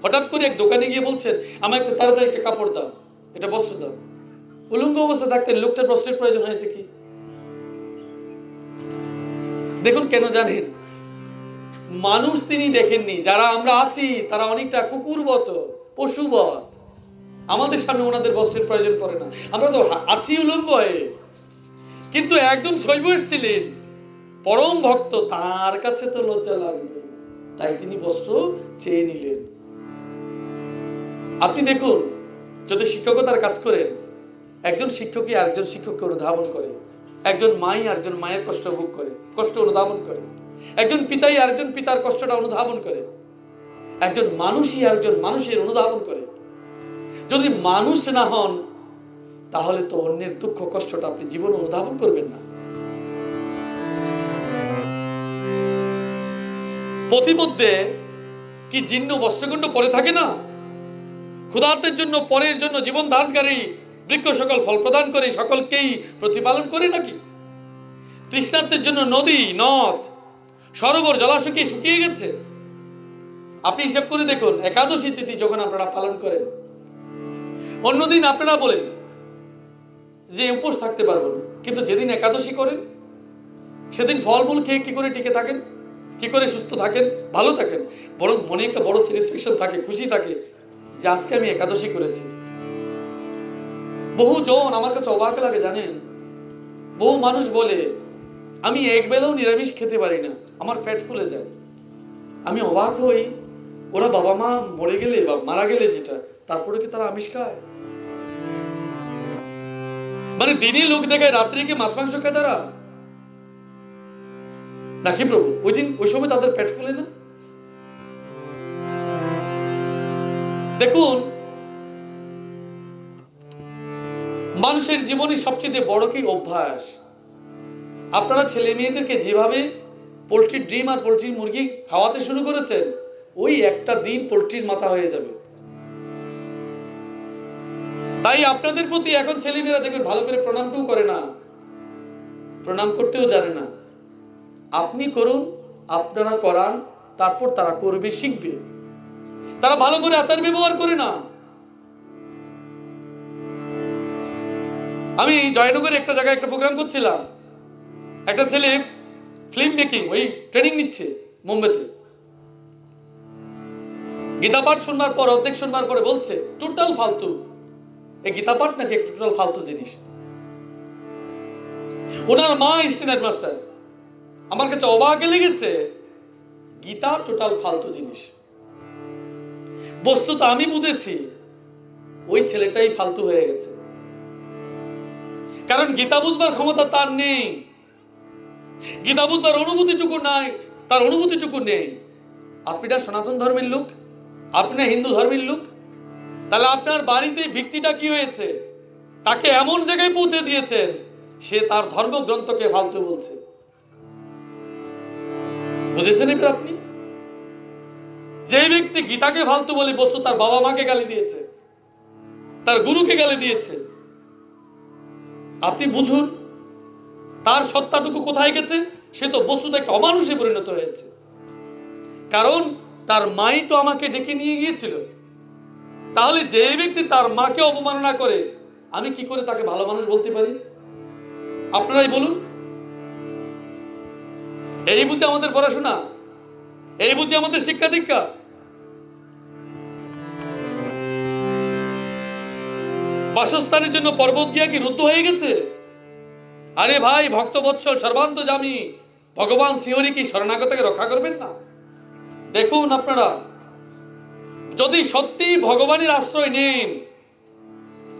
হঠাৎ করে এক দোকানে গিয়ে বলছেন, আমার একটা তাড়াতাড়ি একটা কাপড় দাও, একটা বস্ত্র দাও। উলঙ্গ অবস্থা থাকতেন, লোকটার বস্ত্রের প্রয়োজন হয়েছে কি? দেখুন, কেন জানেন? মানুষ তিনি দেখেননি। যারা আমরা আছি তারা অনেকটা কুকুরবত, পশুবত। আমাদের সামনে ওনাদের বস্ত্রের প্রয়োজন পড়ে না। আমরা তো আছি উলঙ্গ হয়ে। কিন্তু একজন শৈব ছিলেন, পরম ভক্ত, তার কাছে তো লজ্জা লাগবে, তাই তিনি বস্ত্র চেয়ে নিলেন। আপনি দেখুন, যদি শিক্ষকতার কাজ করেন, একজন শিক্ষকই আরেকজন শিক্ষককে অনুধাবন করে, একজন মাই আরেকজন মায়ের কষ্ট ভোগ করে, কষ্ট অনুধাবন করে, একজন পিতাই আরেকজন পিতার কষ্টটা অনুধাবন করে, একজন মানুষই আরেকজন মানুষের অনুধাবন করে। যদি মানুষ না হন, তাহলে তো অন্যের দুঃখ কষ্টটা আপনি জীবন অনুধাবন করবেন না। প্রতিমধ্যে কি জীর্ণ বস্ত্রখণ্ড পরে থাকে না? ক্ষুধার্তের জন্য, পরের জন্য জীবন দানকারী বৃক্ষ সকল ফল প্রদান করে সকলকেই প্রতিপালন করে নাকি? তৃষ্ণার্তের জন্য নদী, নদ, সরোবর, জলাশয় শুকিয়ে গেছে। আপনি হিসাব করে দেখুন, একাদশী তিথি যখন আপনারা পালন করেন, অন্যদিন আপনারা বলেন যে উপোস থাকতে পারবো না, কিন্তু যেদিন একাদশী করেন সেদিন ফলমূল খেয়ে কি করে টিকে থাকেন, কি করে সুস্থ থাকেন, ভালো থাকেন? বরং মনে একটা বড় স্যাটিসফ্যাকশন থাকে, খুশি থাকে যে আজকে আমি একাদশী করেছি। বহু জন, আমার কাছে অবাক লাগে জানেন, বহু মানুষ বলে আমি এক বেলাও নিরামিষ খেতে পারি না, আমার পেট ফুলে যায়। আমি অবাক হই, ওরা বাবা মা মরে গেলে বা মারা গেলে যেটা, তারপরে কি তারা আমিষ খায়? মানে দিনে লোক দেখায়, রাত্রে কি মাছ মাংস খায় তারা নাকি প্রভু? ওই দিন ওই সময় তাদের পেট ফুলে না? দেখুন, মানুষের জীবনে সবচেয়ে বড় কি অভ্যাস। আপনারা ছেলে মেয়েদেরকে যেভাবে পোল্ট্রির ডিম আর পোল্ট্রির মুরগি খাওয়াতে শুরু করেছেন, ওই একটা দিন পোল্ট্রির মাথা হয়ে যাবে। তাই আপনাদের প্রতি এখন ছেলেমেয়েরা দেখবেন ভালো করে প্রণামটাও করে না, প্রণাম করতেও জানে না। আপনি করুন, আপনারা করান, তারপর তারা করবে, শিখবে। তারা ভালো করে আচার ব্যবহার করে না। আমি জয়নগরে একটা জায়গায় একটা প্রোগ্রাম করছিলাম, একটা ছেলে ফিল্ম মেকিং ওই ট্রেনিং নিচ্ছে মুম্বাইতে। গীতা পাঠ শুনবার পর, অর্ধেক শুনবার পরে বলছে টোটাল ফালতু। এই গীতা পাঠ নাকি একটা টোটাল ফালতু জিনিস। ওনার মা স্টুডেন্ট মাস্টার। আমার কাছে অবাক লেগেছে, গীতা টোটাল ফালতু জিনিস। বস্তুত আমি বুঝেছি ওই ছেলেটাই ফালতু হয়ে গেছে, কারণ গীতা বুঝবার ক্ষমতা তার নেই, গীতা বুঝবার অনুভূতিটুকু নাই, তার অনুভূতিটুকু নেই। আপনিটা সনাতন ধর্মের লোক, আপনি হিন্দু ধর্মের লোক, তাহলে আপনার বাড়িতে ভিত্তিটা কি হয়েছে? তাকে এমন জায়গায় পৌঁছে দিয়েছেন, সে তার ধর্মগ্রন্থকে ফালতু বলছে। বুঝেছেন এটা আপনি? যে ব্যক্তি গীতাকে ফালতু বলে, বস্তু তার বাবা মাকে গালি দিয়েছে, তার গুরুকে গালি দিয়েছে। আপনি বুঝুন তার সত্তাটুকু কোথায় গেছে। সে তো বস্তুত একটা অমানুষে পরিণত হয়েছে, কারণ তার মাই তো আমাকে ডেকে নিয়ে গিয়েছিল। তাহলে যে ব্যক্তি তার মাকে অবমাননা করে, আমি কি করে তাকে ভালো মানুষ বলতে পারি? আপনারাই বলুন। এই বুঝি আমাদের পড়াশোনা, এই বুঝি আমাদের শিক্ষা দীক্ষা। বাসস্থানের জন্য পর্বত গিয়া কি রুদ্ধ হয়ে গেছে? আরে ভাই, ভক্তবৎসল সর্বান্তর্যামী ভগবান শ্রীহরি কি শরণাগতকে রক্ষা করবেন না? দেখুন, আপনারা যদি সত্যি ভগবানের আশ্রয় নেন,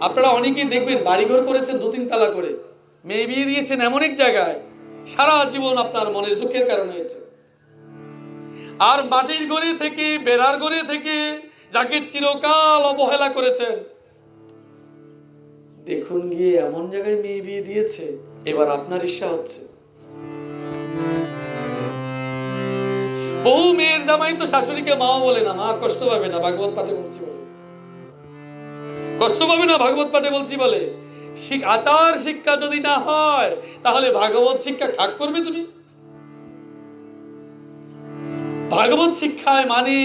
আপনারা অনেকেই দেখবেন বাড়িঘর করেছেন 2-3 তালা করে, মেয়ে বিয়ে দিয়েছেন এমন এক জায়গায় সারা জীবন আপনার মনের দুঃখের কারণ হয়েছে। আর মাটির ঘরে থেকে, বেড়ার ঘরে থেকে যাকে চিরকাল অবহেলা করেছেন, দেখুন গিয়ে এমন জায়গায় মেয়ে বিয়ে দিয়েছে, এবার আপনার ঈর্ষা হচ্ছে। বহু মেয়ের জামাই তো শাশুড়িকে মাও বলে না, মা কষ্ট পাবে না, ভাগবত পাঠে বলছি বলে। কষ্ট পাবে না, ভাগবত পাঠে বলছি বলে। আচার শিক্ষা যদি না হয়, তাহলে ভাগবত শিক্ষা খাক করবে তুমি? ভাগবত শিক্ষায় মানে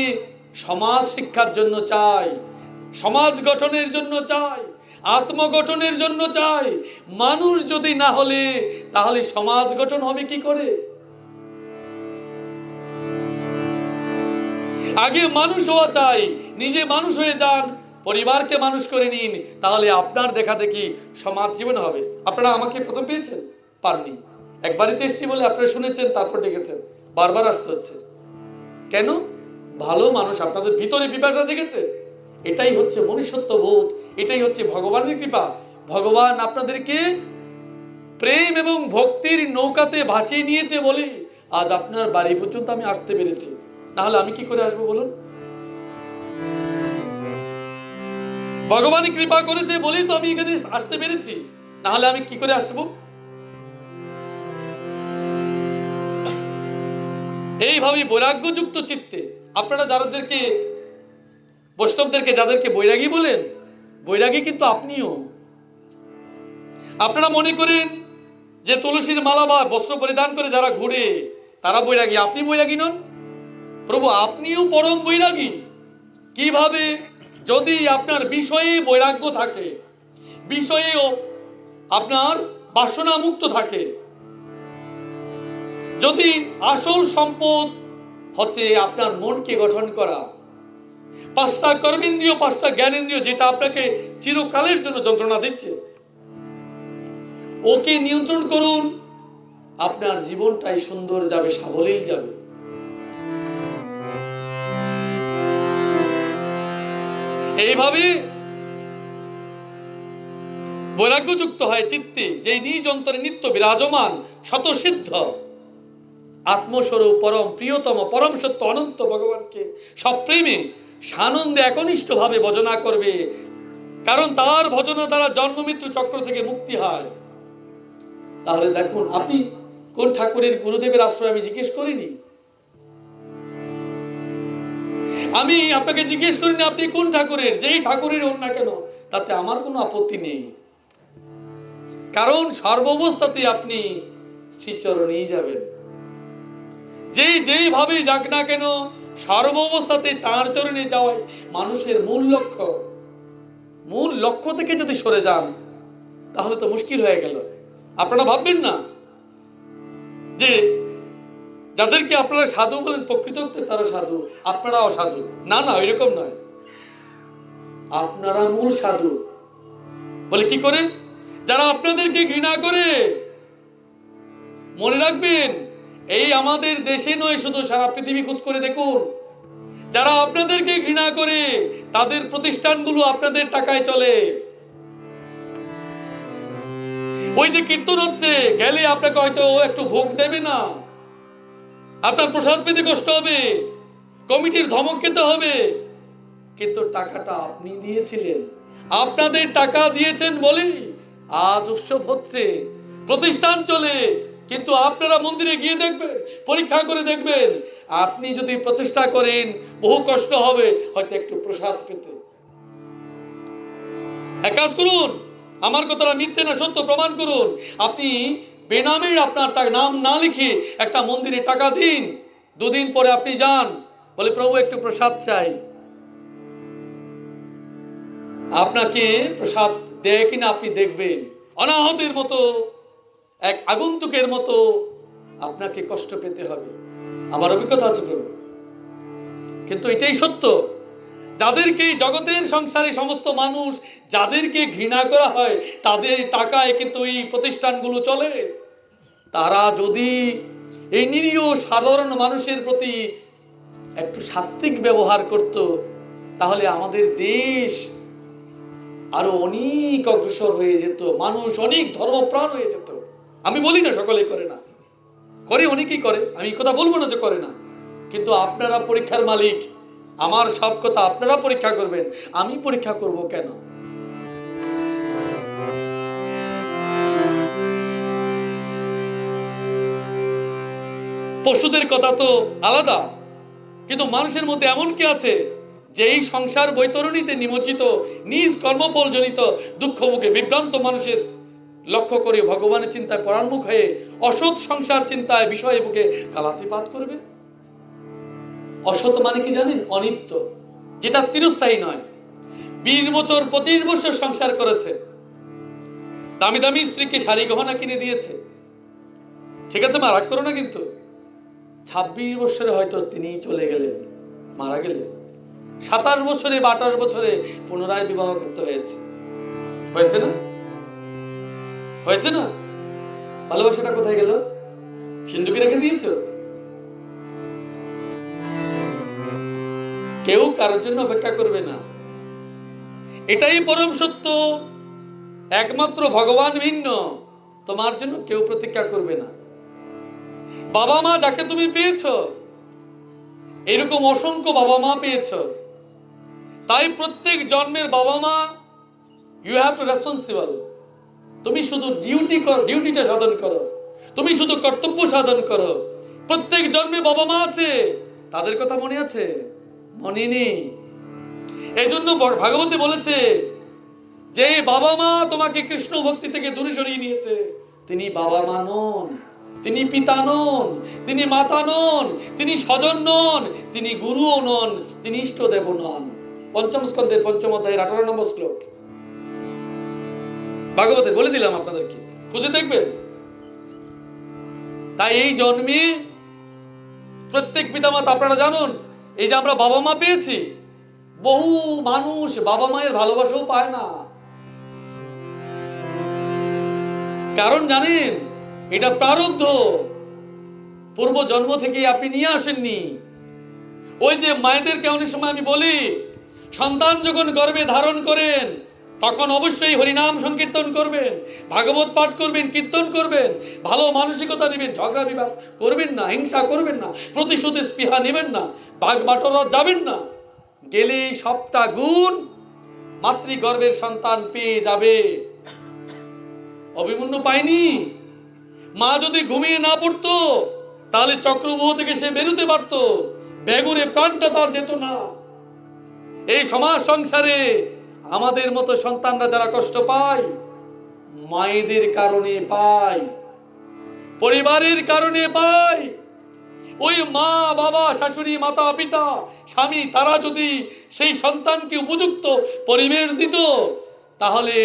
সমাজ শিক্ষার জন্য চাই, সমাজ গঠনের জন্য চাই, আত্মগঠনের জন্য চাই। মানুষ যদি না হলে তাহলে সমাজ গঠন হবে কি করে? আগে মানুষ হওয়া চাই, নিজে মানুষ হয়ে যান, পরিবারকে মানুষ করে নিন, তাহলে আপনার দেখা দেখি সমাজ জীবন হবে। আপনারা আমাকে প্রথম পেয়েছেন? পাননি। একবারই তো এসেছি বলে আপনারা শুনেছেন, তারপর ডেকেছেন। বারবার আসতে হচ্ছে কেন? ভালো মানুষ আপনাদের ভিতরে পিপাসা জেগেছে। এটাই হচ্ছে মনুষ্যত্ব বোধ, এটাই হচ্ছে ভগবানের কৃপা। ভগবান আপনাদেরকে প্রেম এবং ভক্তির নৌকাতে ভাসিয়ে নিয়েছে বলে আজ আপনার বাড়ি পর্যন্ত আমি আসতে পেরেছি। না হলে আমি কি করে আসবো বলুন? ভগবান কৃপা করেছে বলেই তো আমি এখানে আসতে পেরেছি, না হলে আমি কি করে আসবো? এইভাবে বৈরাগ্যযুক্ত চিত্তে আপনারা যাদেরকে, বৈষ্ণবদেরকে যাদেরকে বৈরাগী বলেন, বৈরাগী কিন্তু আপনিও। আপনারা মনে করেন যে তুলসীর মালা বা বস্ত্র পরিধান করে যারা ঘুরে তারা বৈরাগী, আপনি বৈরাগী নন? প্রভু আপনিও পরম বৈরাগী। কিভাবে? যদি আপনার বিষয়ে বৈরাগ্য থাকে, বিষয়েও আপনার বাসনা মুক্ত থাকে, যদি আসল সম্পদ হচ্ছে আপনার মনকে গঠন করা, পাঁচটা কর্মেন্দ্রিয়, পাঁচটা জ্ঞানেন্দ্রিয় যেটা আপনাকে চিরকালের জন্য যন্ত্রণা দিচ্ছে, ওকে নিয়ন্ত্রণ করুন, আপনার জীবনটাই সুন্দর যাবে, সাবলীল যাবে। এইভাবে বৈরাগ্যযুক্ত হয় চিত্তে, যে নিজ অন্তরে নিত্য বিরাজমান শতসিদ্ধ আত্মস্বরূপ পরম প্রিয়তম পরম সত্য অনন্ত ভগবানকে সপ্রেমে সানন্দে একনিষ্ঠ ভাবে ভজনা করবে, কারণ তার ভজনা দ্বারা জন্ম মৃত্যু চক্র থেকে মুক্তি হয়। তাহলে দেখুন, আপনি কোন ঠাকুরের গুরুদেবের আশ্রয় আমি জিজ্ঞেস করিনি, আমি আপনাকে জিজ্ঞেস করিনি আপনি কোন ঠাকুরের, যেই ঠাকুরের হোক না কেন তাতে আমার কোনো আপত্তি নেই, কারণ সর্বাবস্থাতে আপনি শ্রীচরণেই যাবেন। যেইভাবে যাক না কেন সর্বাবস্থাতে তাঁর চরণে যাওয়াই মানুষের মূল লক্ষ্য। মূল লক্ষ্য থেকে যদি সরে যান তাহলে তো মুশকিল হয়ে গেল। আপনারা ভাববেন না যে যাদেরকে আপনারা সাধু বলেন প্রকৃতপক্ষে তারা সাধু, আপনারা অসাধু। না না, ওইরকম নয়। আপনারা মূল সাধু। বলে কি করে? যারা আপনাদেরকে ঘৃণা করে। মনে রাখবেন, এই আমাদের দেশে নয়, শুধু সারা পৃথিবী খোঁজ করে দেখুন, যারা আপনাদেরকে ঘৃণা করে তাদের প্রতিষ্ঠানগুলো আপনাদের টাকায় চলে। ওই যে কীর্তন হচ্ছে, গেলে আপনাকে হয়তো একটু ভোগ দেবে না, আপনার প্রসাদ পেতে কষ্ট হবে, কমিটির ধমক খেতে হবে, কিন্তু টাকাটা আপনি দিয়েছিলেন, আপনাদের টাকা দিয়েছেন বলেই আজ উৎসব হচ্ছে, প্রতিষ্ঠান চলে। কিন্তু আপনারা মন্দিরে গিয়ে দেখবেন, পরীক্ষা করে দেখবেন, আপনি যদি প্রচেষ্টা করেন বহু কষ্ট হবে হয়তো একটু প্রসাদ পেতে। এক কাজ করুন, আমার কথাটা মিথ্যে না সত্য প্রমাণ করুন। আপনি বেনামে আপনার নাম না লিখে একটা মন্দিরে টাকা দিন, দুদিন পরে আপনি যান, বলে প্রভু একটু প্রসাদ চাই, আপনাকে প্রসাদ দেয় কিনা আপনি দেখবেন। অনাহতের মতো, এক আগন্তুকের মতো আপনাকে কষ্ট পেতে হবে। আমার অভিজ্ঞতা আছে প্রভু। কিন্তু এটাই সত্য, যাদেরকে জগতের সংসারে সমস্ত মানুষ যাদেরকে ঘৃণা করা হয় তাদের টাকায় কিন্তু এই প্রতিষ্ঠানগুলো চলে। তারা যদি এই নিরীহ সাধারণ মানুষের প্রতি একটু সাত্ত্বিক ব্যবহার করত, তাহলে আমাদের দেশ আরো অনেক অগ্রসর হয়ে যেত, মানুষ অনেক ধর্মপ্রাণ হয়ে যেত। আমি বলি না সকলে করে না, করে, অনেকেই করে, আমি কথা বলবো না যে করে না, কিন্তু আপনারা পরীক্ষার মালিক। আমার সব কথা আপনারা পরীক্ষা করবেন, আমি পরীক্ষা করব কেন? পশুদের কথা তো আলাদা, কিন্তু মানুষের মধ্যে এমন কি আছে যে এই সংসার বৈতরণীতে নিমজ্জিত, নিজ কর্মফল জনিত দুঃখ মুখে বিভ্রান্ত মানুষের লক্ষ্য করে ভগবানের চিন্তায় পরান্মুখ হয়ে অসৎ সংসার চিন্তায় বিষয় বুকে কালাতিপাত করবে? অসৎ মানে কি জানেন? অনিত্য, যেটা চিরস্থায়ী নয়। 20 বছর 25 বছর সংসার করেছে, দামি দামি স্ত্রীকে শাড়ি গহনা কিনে দিয়েছে, ঠিক আছে মা, রাগ করো না, কিন্তু 26 বছরে হয়তো তিনি চলে গেলেন, মারা গেলেন। 27 বছরে বা 28 বছরে পুনরায় বিবাহ করতে হয়েছে। হয়েছে না? হয়েছে না? ভালোবাসাটা কোথায় গেল? সিন্ধুকে রেখে দিয়েছ? কেউ কারোর জন্য অপেক্ষা করবে না, এটাই পরম সত্য। একমাত্র ভগবান ভিন্ন, তোমার জন্য কেউ প্রতীক্ষা করবে না। বাবা মা যাকে তুমি পেয়েছ, এরকম অসংখ্য বাবা মা পেয়েছ, তাই প্রত্যেক জন্মের বাবা মা, ইউ হ্যাভ টু রেসপন্সিবল। তুমি শুধু ডিউটিটা সাধন করো, তুমি শুধু কর্তব্য সাধন করো। প্রত্যেক জন্মে বাবা মা আছে, তাদের কথা মনে আছে? মনে নেই। এই জন্য ভাগবতে বলেছে যে বাবা মা তোমাকে কৃষ্ণ ভক্তি থেকে দূরে সরিয়ে নিয়েছে, তিনি বাবা মা নন, তিনি পিতা নন, তিনি মাতা নন, তিনি স্বজন নন, তিনি গুরুও নন, তিনি ইষ্টদেব নন। পঞ্চম স্কন্ধের 5ম অধ্যায়ের 18 নম্বর শ্লোক ভাগবতে বলে দিলাম আপনাদেরকে, খুঁজে দেখবেন। তাই এই জন্মে প্রত্যেক পিতামাতা, আপনারা জানুন, এই যে আমরা বাবা মা পেয়েছি, বহু মানুষ বাবা মায়ের ভালোবাসাও পায় না। কারণ জানেন, এটা প্রারব্ধ, পূর্ব জন্ম থেকে আপনি নিয়ে আসেননি। ওই যে মায়েদেরকে অনেক সময় আমি বলি, সন্তান যখন গর্ভে ধারণ করেন তখন অবশ্যই হরিনাম সংকীর্তন করবেন, ভাগবত পাঠ করবেন, কীর্তন করবেন, ভালো মানসিকতা নেবেন, ঝগড়া বিবাদ করবেন না, হিংসা করবেন না, প্রতিশোধের স্পৃহা নেবেন না, ভাগ বাটোয়ারা যাবেন না। গেলে সবটা গুণ মাতৃগর্ভের সন্তান পেয়ে যাবে। অভিমন্যু পায়নি? মা যদি ঘুমিয়ে না পড়তো তাহলে চক্রব্যূহ থেকে সে বেরোতে পারত, বেগুনে প্রাণটা তার যেত না। এই সমাজ সংসারে আমাদের মতো সন্তানরা যারা কষ্ট পায়, মায়েদের কারণে পায়, পরিবারের কারণে পায়। ওই মা বাবা, শাশুড়ি, মাতা পিতা, স্বামী, তারা যদি সেই সন্তানকে উপযুক্ত পরিবেশ দিত, তাহলে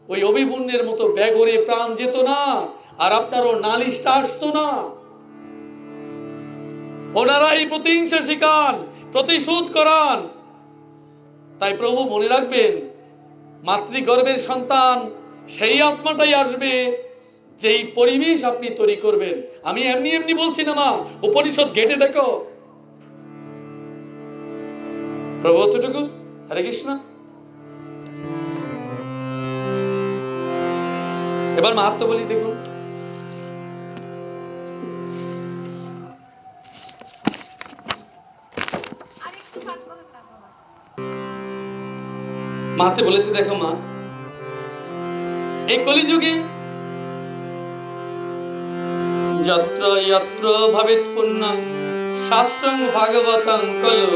ওই অভিমন্যুর মতো বেঘরে প্রাণ যেত না, আর আপনারও নালিশটা আসতো না। ওনারাই প্রতিহিংসা শিখান, প্রতিশোধ করান। তাই প্রভু মনে রাখবেন, মাতৃগর্ভের সন্তান সেই আত্মাটাই আসবে যেই পরিবেশ আপনি তৈরি করবেন। আমি এমনি এমনি বলছি না মা, উপনিষদ ঘেটে দেখো। প্রভু অতটুকু। হরে কৃষ্ণ। এবার মাহাত্ম্য বলি, দেখুন। মাহাত্ম্যে বলেছে, দেখো মা, এই কলিযুগে যত্র যত্র ভবেৎ পুণ্যং শাস্ত্রং ভাগবতং খলু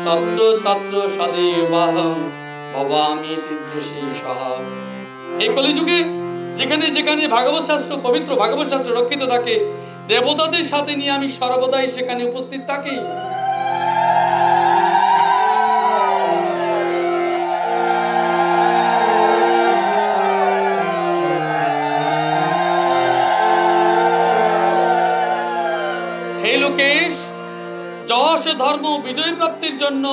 তত্র তত্র সদেবাহং ভবামি তিদৃশীশঃ। এই কলিযুগে যেখানে যেখানে ভাগবত শাস্ত্র, পবিত্র ভাগবত শাস্ত্র রক্ষিত থাকে, দেবতাদের সাথে নিয়ে আমি সর্বদাই সেখানে উপস্থিত থাকি। হে লোকেশ, যশ ধর্ম বিজয় প্রাপ্তির জন্য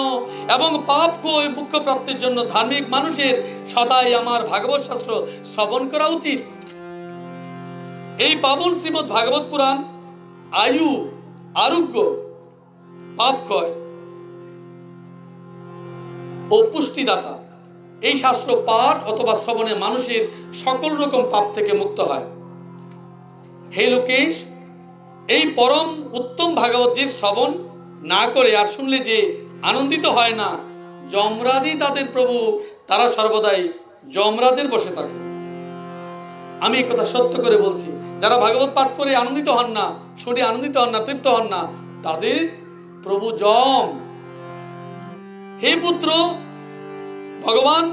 এবং পাপ ক্ষয় মুখ্য প্রাপ্তির জন্য ধার্মিক মানুষের সদাই আমার ভাগবত শাস্ত্র শ্রবণ করা উচিত। এই পাবন শ্রীমৎ ভাগবত পুরাণ আয়ু, আরোগ্য, পাপ ক্ষয় ও পুষ্টিদাতা। এই শাস্ত্র পাঠ অথবা শ্রবণে মানুষের সকল রকম পাপ থেকে মুক্ত হয়। হে লোকেশ, এই পরম উত্তম ভাগবত যে শ্রবণ না করে আর শুনলে যে আনন্দিত হয় না, যমরাজই তাদের প্রভু, তারা সর্বদাই যমরাজের বসে থাকে। আমি এই কথা সত্য করে বলছি, যারা ভাগবত পাঠ করে আনন্দিত হন না, শুনে আনন্দিত হন না, তৃপ্ত হন না, তাদের প্রভু যম। হে পুত্র, ভগবান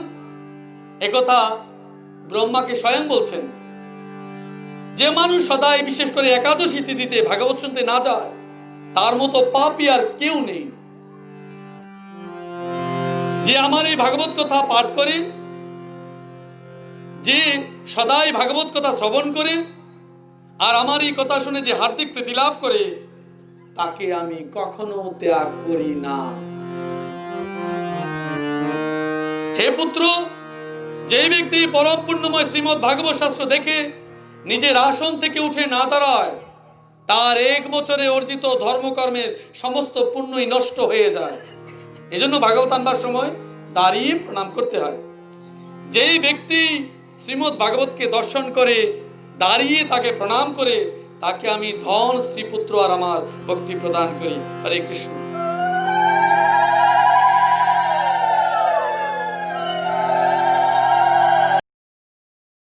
একথা ব্রহ্মাকে স্বয়ং বলছেন, যে মানুষ সদাই বিশেষ করে একাদশী তিথিতে ভাগবত শুনতে না যায়, তার মতো পাপী আর কেউ নেই। যে আমার এই ভাগবত কথা পাঠ করে, যে সদাই ভাগবত কথা শ্রবণ করে, আর আমার এই কথা শুনে যে হার্দিক প্রীতি লাভ করে, তাকে আমি কখনো ত্যাগ করি না। হে পুত্র, যে ব্যক্তি পরম পুণ্যময় শ্রীমৎ ভাগবত শাস্ত্র দেখে নিজের আসন থেকে উঠে না দাঁড়ায়, তার 1 বছরে অর্জিত ধর্মকর্মের সমস্ত পুণ্যই নষ্ট হয়ে যায়। এজন্য ভাগবত আনবার সময় দাঁড়িয়ে প্রণাম করতে হয়। যেই ব্যক্তি শ্রীমৎ ভাগবতকে দর্শন করে দাঁড়িয়ে তাকে প্রণাম করে, তাকে আমি ধন, স্ত্রী, পুত্র আর আমার ভক্তি প্রদান করি। হরে কৃষ্ণ।